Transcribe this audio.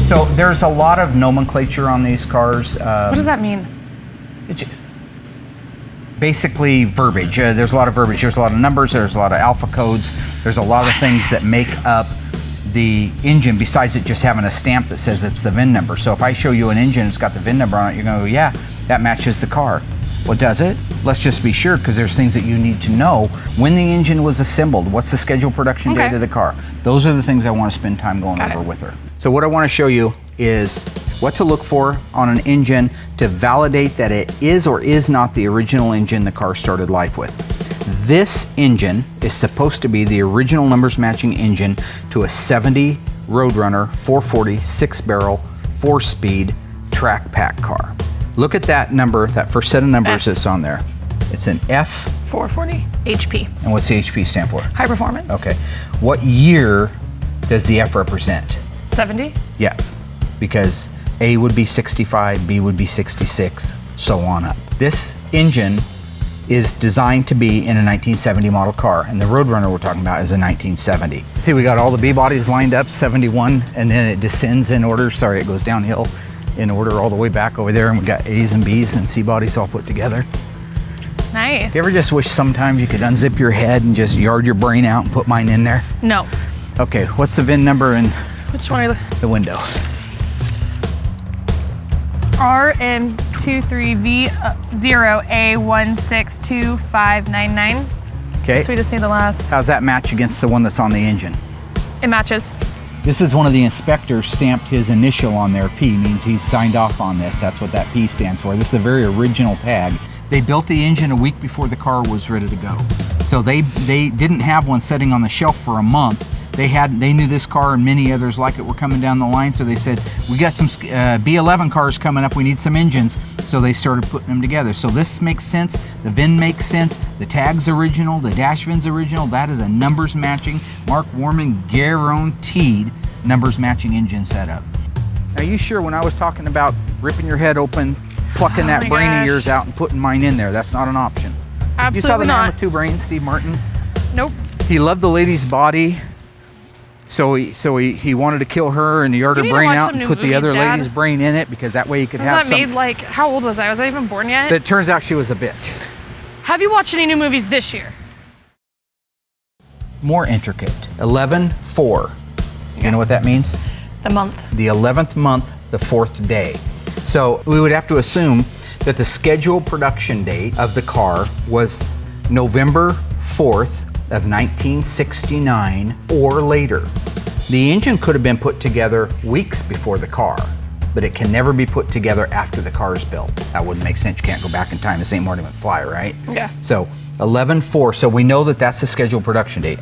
So there's a lot of nomenclature on these cars. What does that mean? Basically verbiage. There's a lot of verbiage. There's a lot of numbers. There's a lot of alpha codes. There's a lot of things that make up the engine besides it just having a stamp that says it's the VIN number. So if I show you an engine, it's got the VIN number on it, you're going to go, yeah, that matches the car. Well, does it? Let's just be sure, because there's things that you need to know. When the engine was assembled, what's the scheduled production date of the car? Those are the things I want to spend time going over with her. So what I want to show you is what to look for on an engine to validate that it is or is not the original engine the car started life with. This engine is supposed to be the original numbers matching engine to a 70 Roadrunner 440 6-barrel 4-speed track pack car. Look at that number, that first set of numbers that's on there. It's an F. 440 HP. And what's the HP stand for? High performance. Okay. What year does the F represent? 70? Yeah, because A would be 65, B would be 66, so on up. This engine is designed to be in a 1970 model car, and the Roadrunner we're talking about is a 1970. See, we got all the B bodies lined up, 71, and then it descends in order. Sorry, it goes downhill in order all the way back over there, and we got A's and B's and C bodies all put together. Nice. You ever just wish sometimes you could unzip your head and just yard your brain out and put mine in there? No. Okay, what's the VIN number in Which one are you looking? the window? RM23V0A162599. Okay. So we just need the last. How's that match against the one that's on the engine? It matches. This is one of the inspectors stamped his initial on there. P means he's signed off on this. That's what that P stands for. This is a very original tag. They built the engine a week before the car was ready to go. So they didn't have one sitting on the shelf for a month. They knew this car and many others like it were coming down the line, so they said, we got some B11 cars coming up, we need some engines. So they started putting them together. So this makes sense, the VIN makes sense, the tag's original, the dash VIN's original. That is a numbers matching, Mark Warman guaranteed numbers matching engine setup. Are you sure when I was talking about ripping your head open, plucking that brain of yours out and putting mine in there, that's not an option? Absolutely you saw the not. man with two brains, Steve Martin? Nope. He loved the lady's body. So he wanted to kill her and he yard her brain out and put the other lady's brain in it because that way he could have some. Was that made like, how old was I? Was I even born yet? But it turns out she was a bitch. Have you watched any new movies this year? More intricate. 11/4. You know what that means? The month. The 11th month, the 4th day. So we would have to assume that the scheduled production date of the car was November 4th of 1969 or later. The engine could have been put together weeks before the car, but it can never be put together after the car is built. That wouldn't make sense. You can't go back in time to St. Martin McFly, right? Yeah. So 11/4, so we know that that's the scheduled production date.